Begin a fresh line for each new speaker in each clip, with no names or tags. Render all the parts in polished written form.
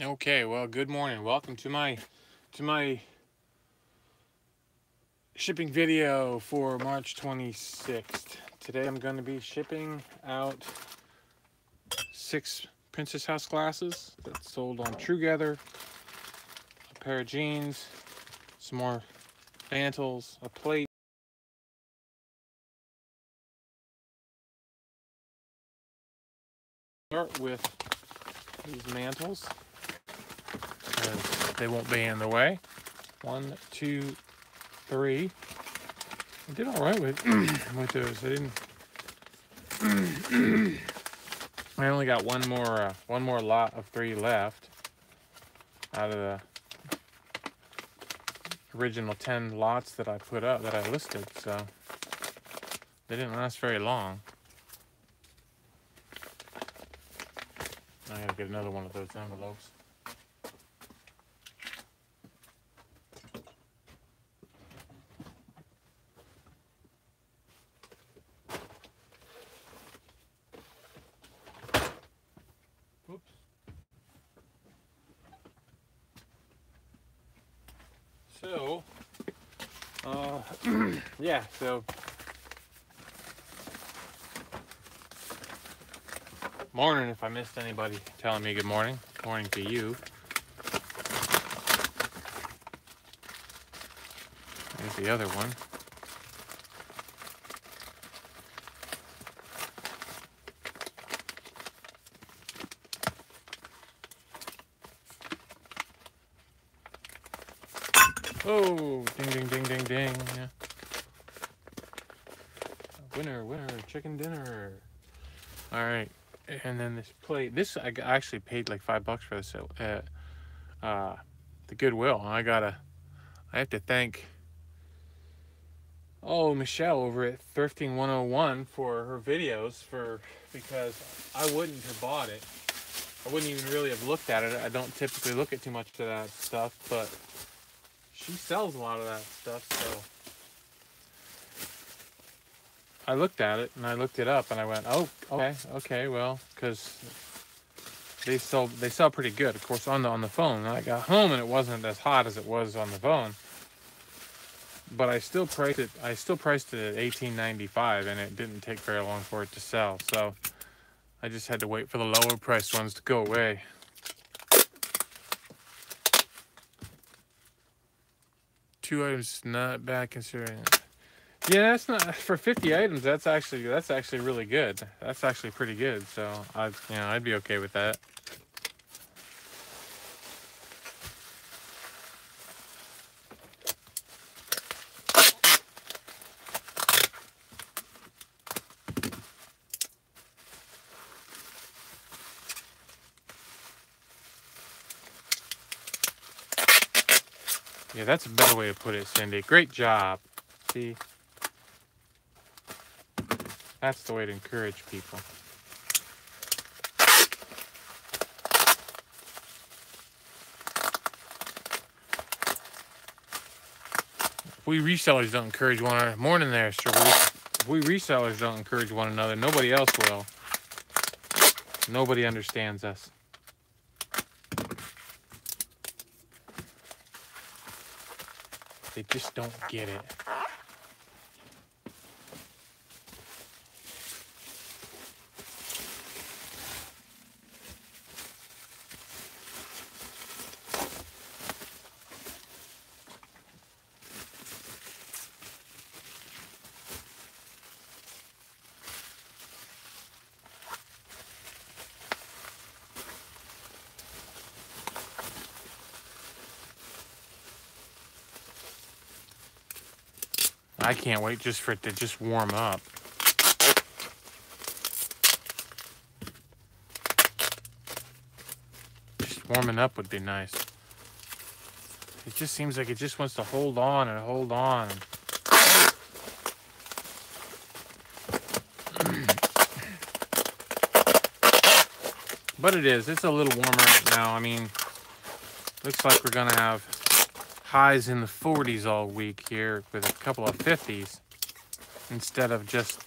Okay, well, good morning. Welcome to my shipping video for March 26th. Today I'm going to be shipping out 6 Princess House glasses that's sold on Trugether, a pair of jeans, some more mantles, a plate. Start with these mantles because they won't be in the way. 1, 2, 3. I did all right with those. I only got one more lot of 3 left out of the original 10 lots that I put up, that I listed, so they didn't last very long. I gotta get another one of those envelopes. Oops. So, yeah, so morning if I missed anybody telling me good morning. Morning to you. There's the other one. Oh, ding, ding, ding, ding, ding. Winner, chicken dinner. All right, and then this plate. This I actually paid like $5 for this at the Goodwill. I have to thank Michelle over at Thrifting 101 for her videos because I wouldn't have bought it. I wouldn't even really have looked at it. I don't typically look at too much of that stuff, but she sells a lot of that stuff, so I looked at it and I looked it up and I went, oh, okay, well, because they sell pretty good, of course, on the phone. And I got home and it wasn't as hot as it was on the phone, but I still priced it at $18.95, and it didn't take very long for it to sell. So I just had to wait for the lower priced ones to go away. Two items not bad considering. Yeah, that's not for 50 items. That's actually really good. That's actually pretty good. So I'd be okay with that. Yeah, that's a better way to put it, Cindy. Great job. See? That's the way to encourage people. We resellers don't encourage one another. Morning there, sir. If we resellers don't encourage one another, nobody else will. Nobody understands us. They just don't get it. I can't wait just for it to just warm up. Just warming up would be nice. It just seems like it just wants to hold on and hold on. But it's a little warmer right now. I mean, looks like we're gonna have highs in the 40s all week here with a couple of 50s instead of just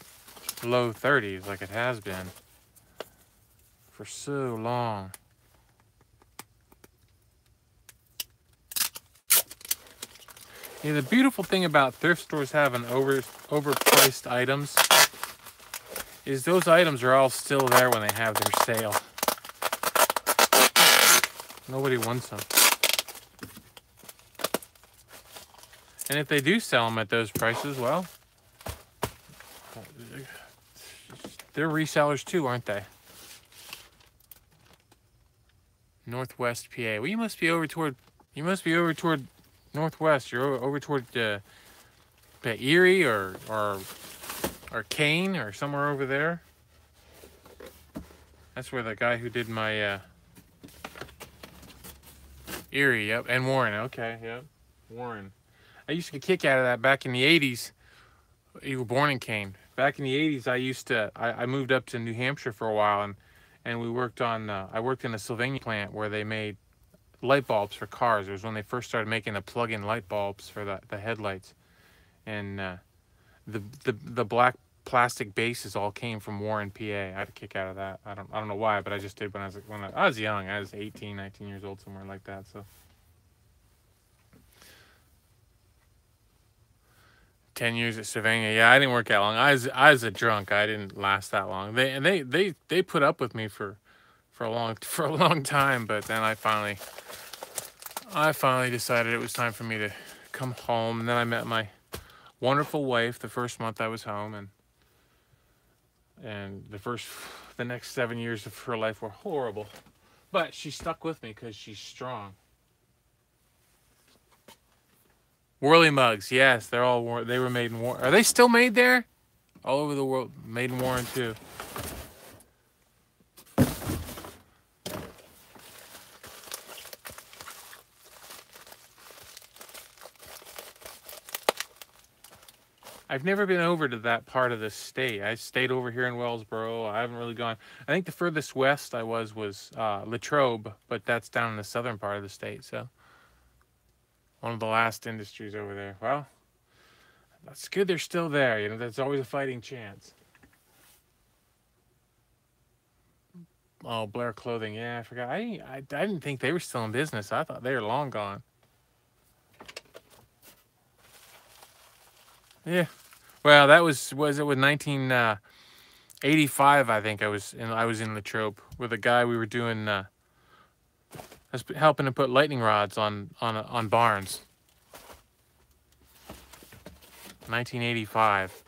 low 30s like it has been for so long. Yeah, the beautiful thing about thrift stores having overpriced items is those items are all still there when they have their sale. Nobody wants them. And if they do sell them at those prices, well, they're resellers too, aren't they? Northwest PA. Well, you must be over toward Northwest. You're over toward Erie or Kane or somewhere over there. That's where the guy who did my Erie, yep, and Warren. Okay, yep, Warren. I used to get a kick out of that back in the 80s. You were born in Kane. Back in the 80s, I moved up to New Hampshire for a while, and we worked on, I worked in a Sylvania plant where they made light bulbs for cars. It was when they first started making the plug-in light bulbs for the headlights. And the black plastic bases all came from Warren, PA. I had a kick out of that. I don't know why, but I just did when I was young. I was 18, 19 years old, somewhere like that. So 10 years at Sylvania. Yeah, I didn't work that long. I was a drunk. I didn't last that long. They put up with me for a long time, but then I finally decided it was time for me to come home. And then I met my wonderful wife the first month I was home, and the next 7 years of her life were horrible, but she stuck with me because she's strong. Whirly mugs, yes, they were made in Warren. Are they still made there? All over the world, made in Warren too. I've never been over to that part of the state. I stayed over here in Wellsboro. I haven't really gone. I think the furthest west I was Latrobe, but that's down in the southern part of the state. So one of the last industries over there. Well, that's good they're still there. You know, there's always a fighting chance. Oh, Blair Clothing. Yeah, I forgot. I didn't think they were still in business. I thought they were long gone. Yeah. Well, that was it was 1985, I think I was in Latrobe with a guy. We were doing I was helping to put lightning rods on barns. 1985.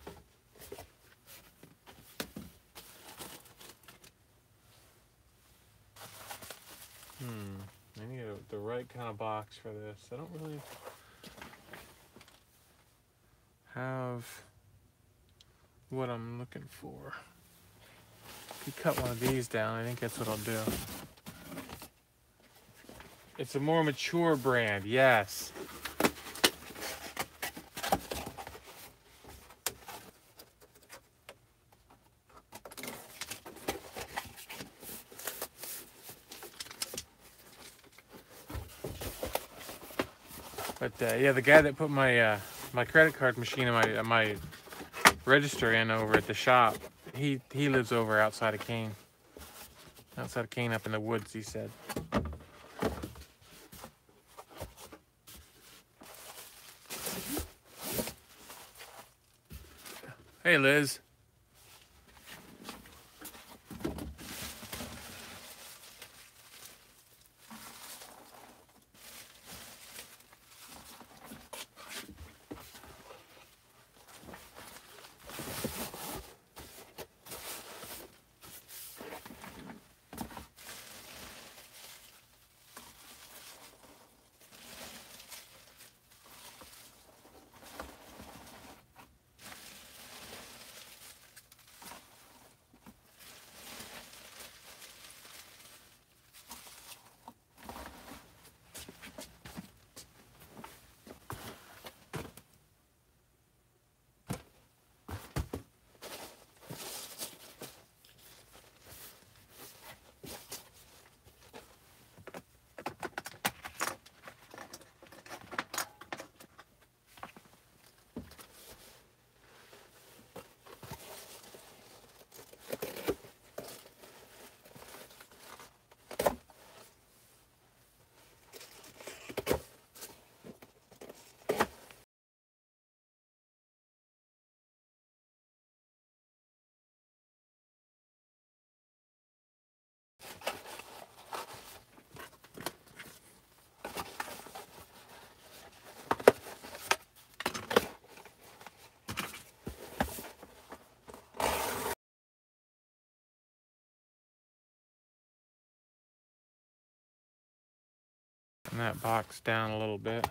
I need the right kind of box for this. I don't really have what I'm looking for. If you cut one of these down, I think that's what I'll do. It's a more mature brand, yes. But yeah, the guy that put my my credit card machine in my register in over at the shop, he lives over outside of Kane. Outside of Kane, up in the woods, he said. Hey, Liz. And that box down a little bit.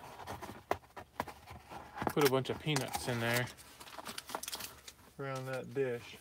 Put a bunch of peanuts in there around that dish.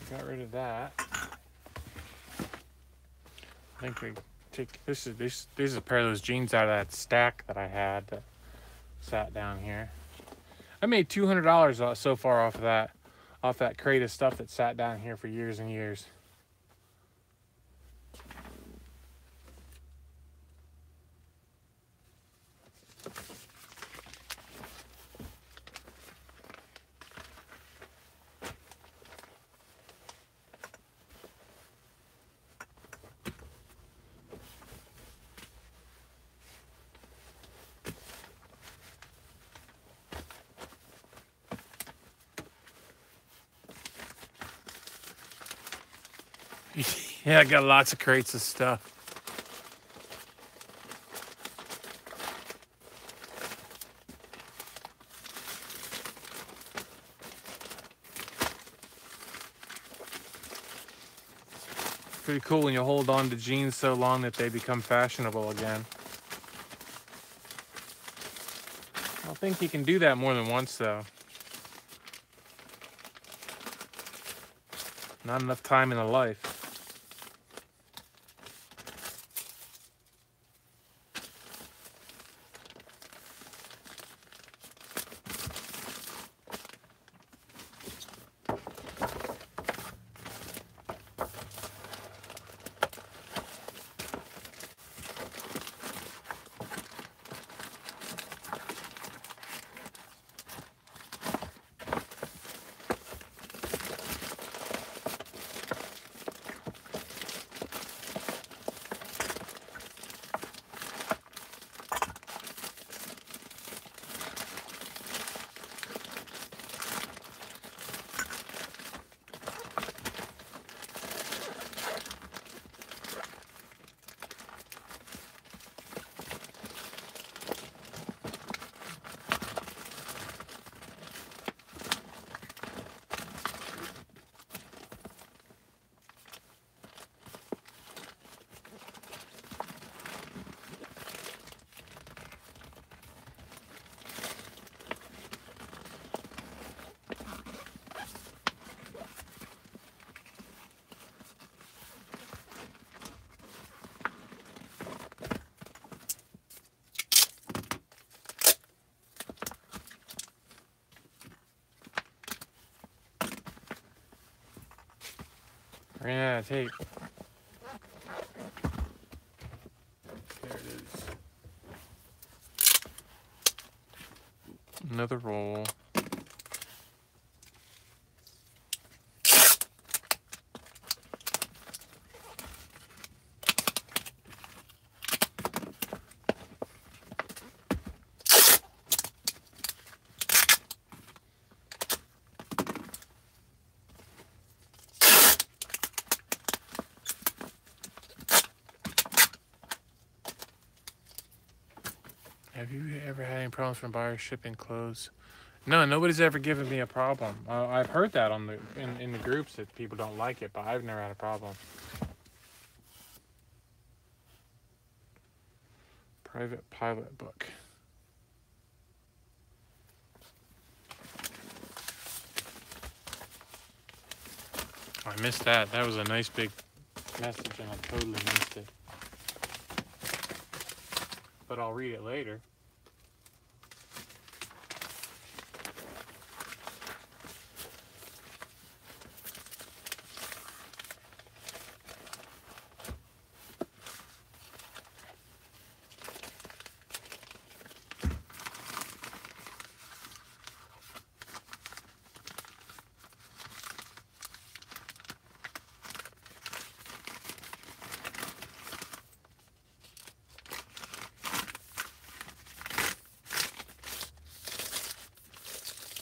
Got rid of that. I think we take this is a pair of those jeans out of that stack that I had that sat down here. I made $200 so far off that crate of stuff that sat down here for years and years. Yeah, I got lots of crates of stuff. Pretty cool when you hold on to jeans so long that they become fashionable again. I don't think you can do that more than once though. Not enough time in a life. Ran out of tape. There it is. Another roll. Have you ever had any problems from buyers shipping clothes? No, nobody's ever given me a problem. I've heard that on in the groups that people don't like it, but I've never had a problem. Private pilot book. I missed that. That was a nice big message and I totally missed it. But I'll read it later.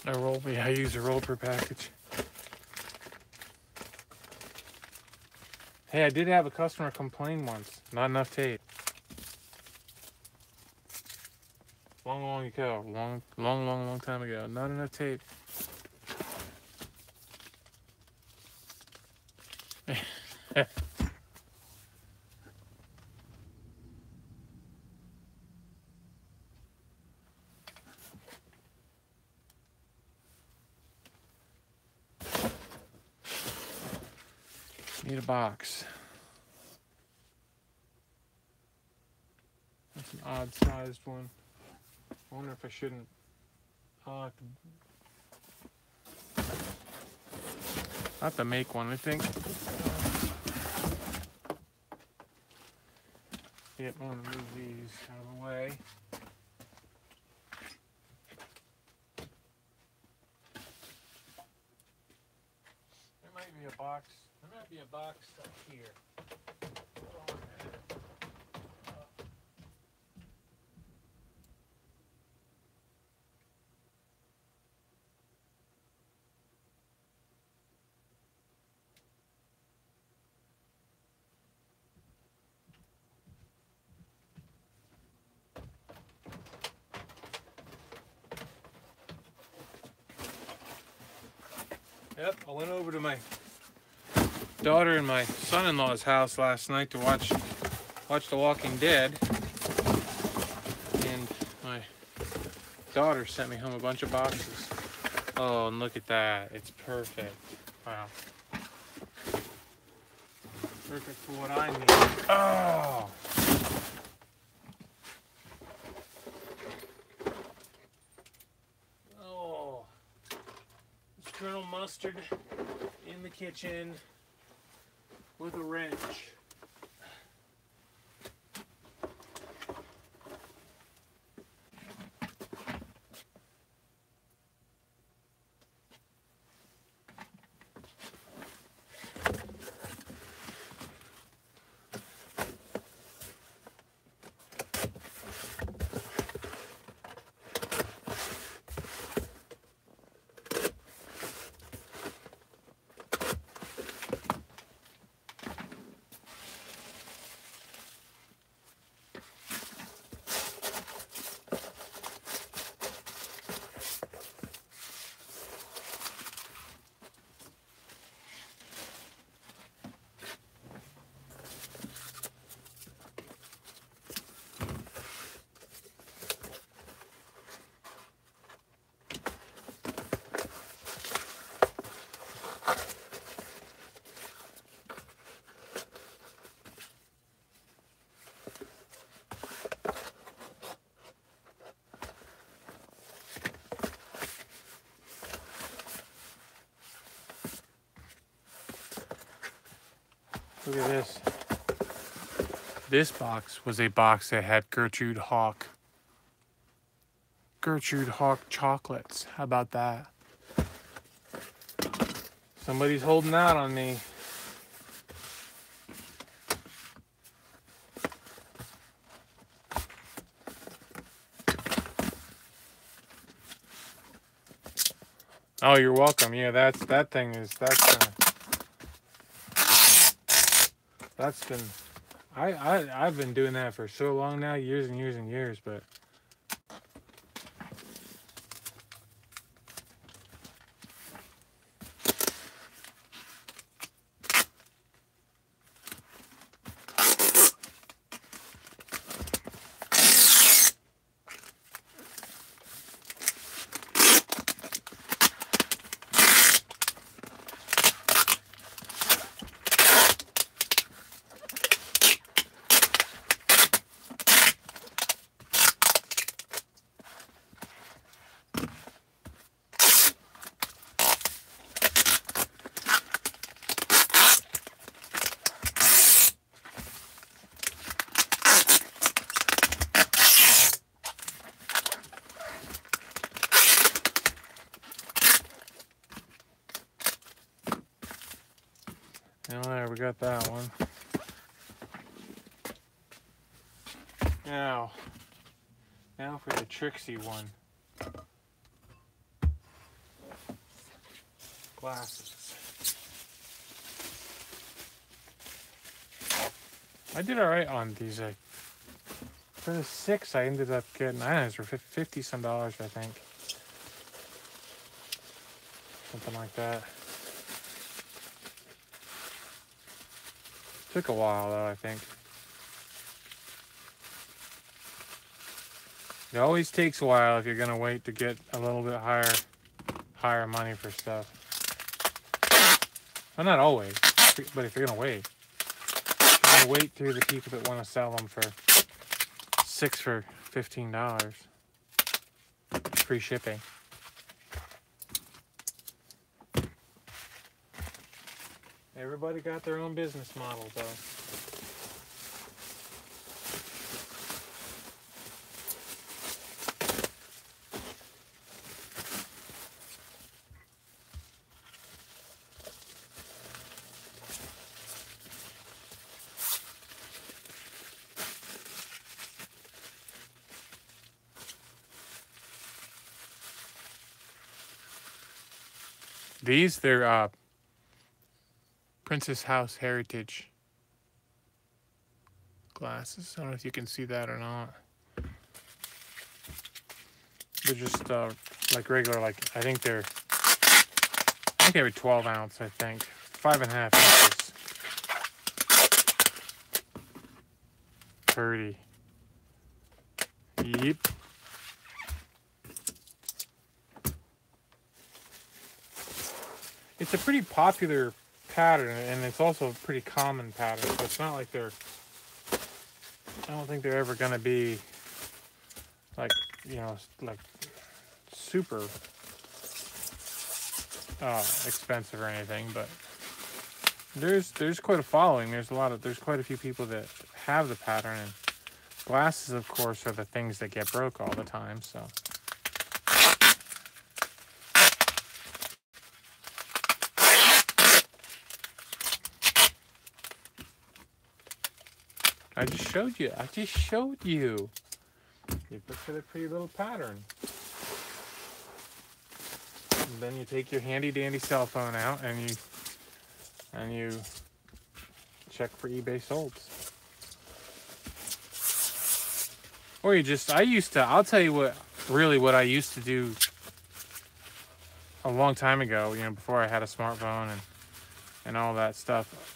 A roll, yeah, I use a roll per package. Hey, I did have a customer complain once. Not enough tape. Long ago. Long time ago. Not enough tape. Need a box. That's an odd-sized one. I wonder if I shouldn't. I'll have to make one, I think. Yep, I'm gonna move these out of the way. There might be a box. There might be a box up here. Hold on a minute. Yep, I went over to my daughter and my son-in-law's house last night to watch The Walking Dead, and my daughter sent me home a bunch of boxes. Oh, and look at that. It's perfect. Wow. Perfect for what I need. Oh! Oh. It's Colonel Mustard in the kitchen with a wrench. Look at this. This box was a box that had Gertrude Hawk chocolates. How about that? Somebody's holding out on me. Oh, you're welcome. Yeah, that's been I've been doing that for so long now, years and years and years, but there we got that one. Now for the Trixie one. glasses. I did all right on these. For the 6, I ended up getting, I don't know, for $50 some, I think. Something like that. Took a while though, I think. It always takes a while if you're gonna wait to get a little bit higher money for stuff. Well, not always, but if you're gonna wait. You're gonna wait through the people that want to sell them for 6 for $15. Free shipping. Everybody got their own business model, though. They're Princess House Heritage glasses. I don't know if you can see that or not. They're just like regular, I think they were 12 ounce, I think. 5.5 inches. Pretty. Yep. It's a pretty popular pattern, and it's also a pretty common pattern, so it's not like I don't think they're ever going to be like super expensive or anything, but there's quite a following. There's quite a few people that have the pattern, and glasses, of course, are the things that get broke all the time, so. I just showed you. You look at a pretty little pattern. And then you take your handy dandy cell phone out and you check for eBay solds. Or I'll tell you what I used to do a long time ago, before I had a smartphone and all that stuff.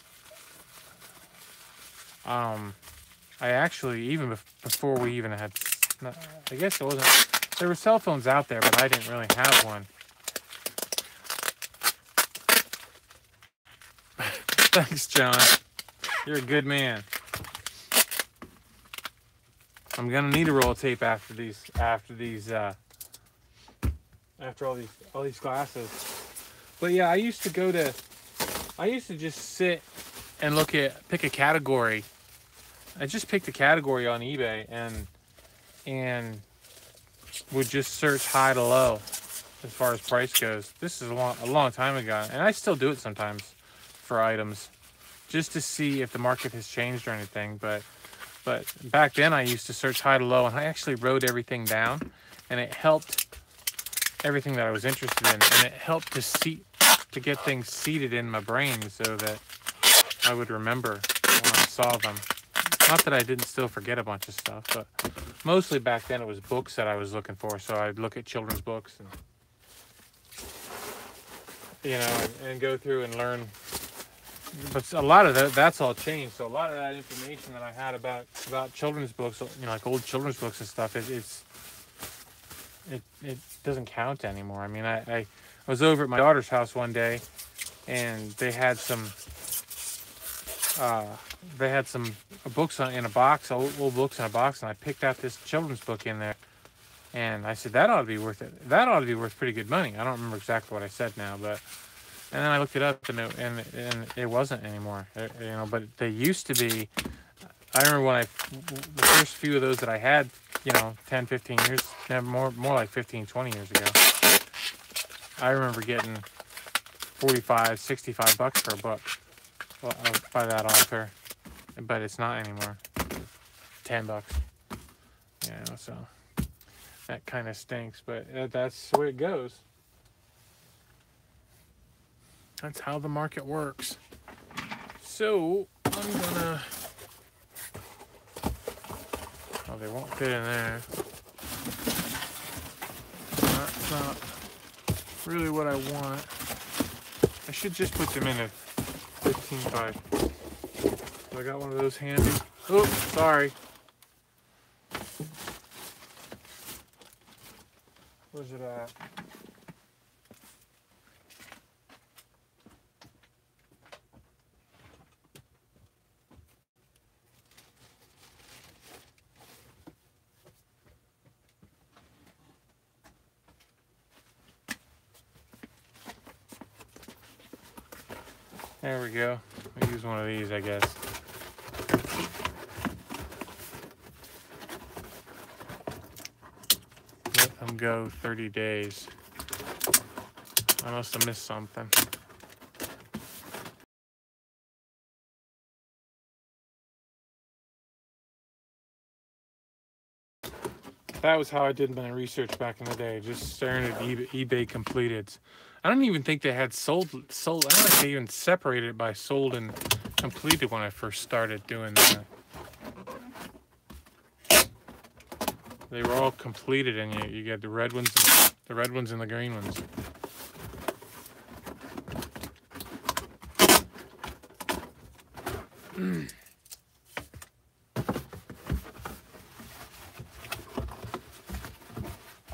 I actually, even before we even had, I guess it wasn't, there were cell phones out there, but I didn't really have one. Thanks, John. You're a good man. I'm gonna need a roll of tape after all these glasses. But yeah, I used to just sit and pick a category. I just picked a category on eBay and would just search high to low as far as price goes. This is a long time ago, and I still do it sometimes for items just to see if the market has changed or anything. But back then I used to search high to low, and I actually wrote everything down, and it helped everything that I was interested in, and it helped to get things seated in my brain so that I would remember when I saw them. Not that I didn't still forget a bunch of stuff, but mostly back then it was books that I was looking for. So I'd look at children's books and go through and learn. But a lot of that's all changed. So a lot of that information that I had about children's books, like old children's books and stuff, it doesn't count anymore. I mean, I was over at my daughter's house one day, and they had some books in a box, old books in a box, and I picked out this children's book in there, and I said that ought to be worth it. That ought to be worth pretty good money. I don't remember exactly what I said now, but and then I looked it up, and it wasn't anymore. But they used to be. I remember the first few of those that I had, 10, 15 years, more like 15, 20 years ago. I remember getting $45, $65 for a book. Well, by that author, but it's not anymore. $10. So that kind of stinks, but that's the way it goes. That's how the market works. So I'm gonna. Oh, they won't fit in there. That's not really what I want. I should just put them in a 15 by. I got one of those handy. Oh, sorry. Where's it at? There we go. I'll use one of these, I guess. Let them go 30 days. I must have missed something. That was how I did my research back in the day, just staring at eBay completeds. I don't even think they had sold. I don't think they even separated it by sold and completed when I first started doing that. They were all completed, and you get the red ones, and the green ones.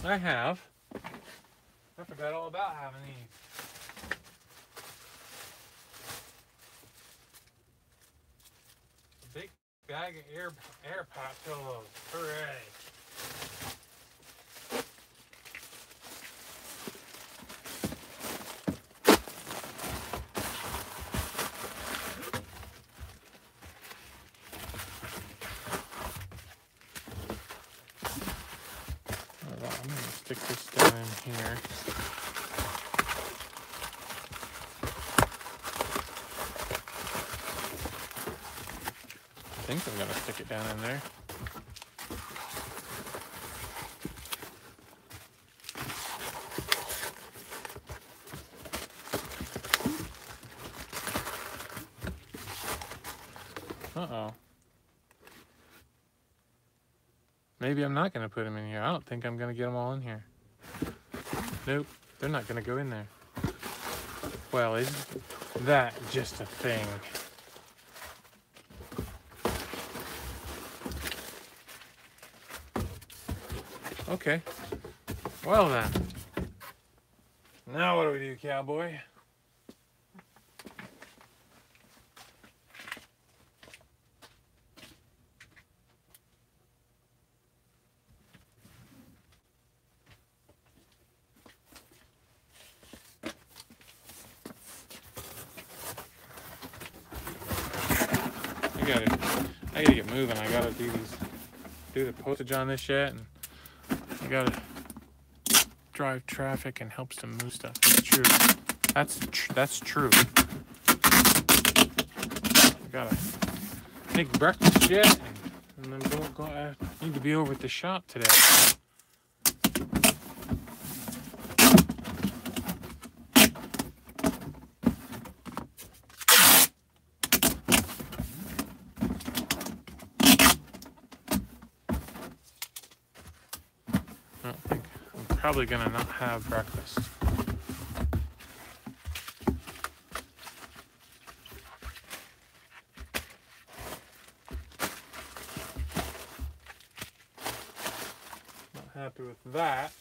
I have. I forgot all about having these. A big bag of air pop pillows. Hooray. I'm going to stick this down in here. I think I'm going to stick it down in there. Uh-oh. Maybe I'm not going to put them in here. I don't think I'm going to get them all in here. Nope, they're not going to go in there. Well, isn't that just a thing? Okay. Well then. Now what do we do, cowboy? I gotta get moving. I gotta do the postage on this yet, and I gotta drive traffic and helps to move stuff. That's true. That's true. I gotta make breakfast yet, and then go. I need to be over at the shop today. Probably gonna not have breakfast. Not happy with that.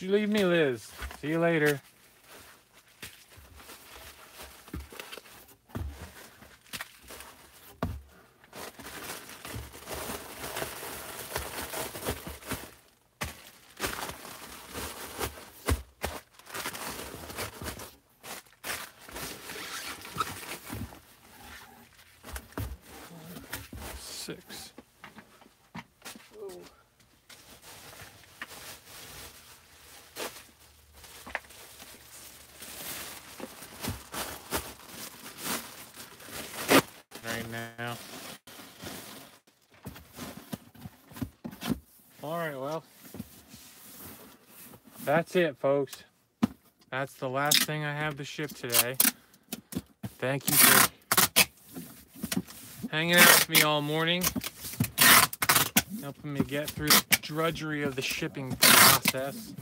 You leave me, Liz. See you later. Six. right now. All right, well, that's it, folks. That's the last thing I have to ship today. Thank you for hanging out with me all morning, helping me get through the drudgery of the shipping process.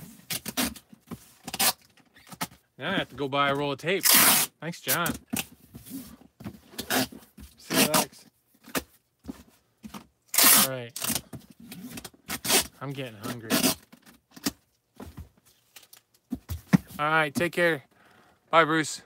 Now I have to go buy a roll of tape. Thanks, John. See you, Alex. All right. I'm getting hungry. All right, take care. Bye, Bruce.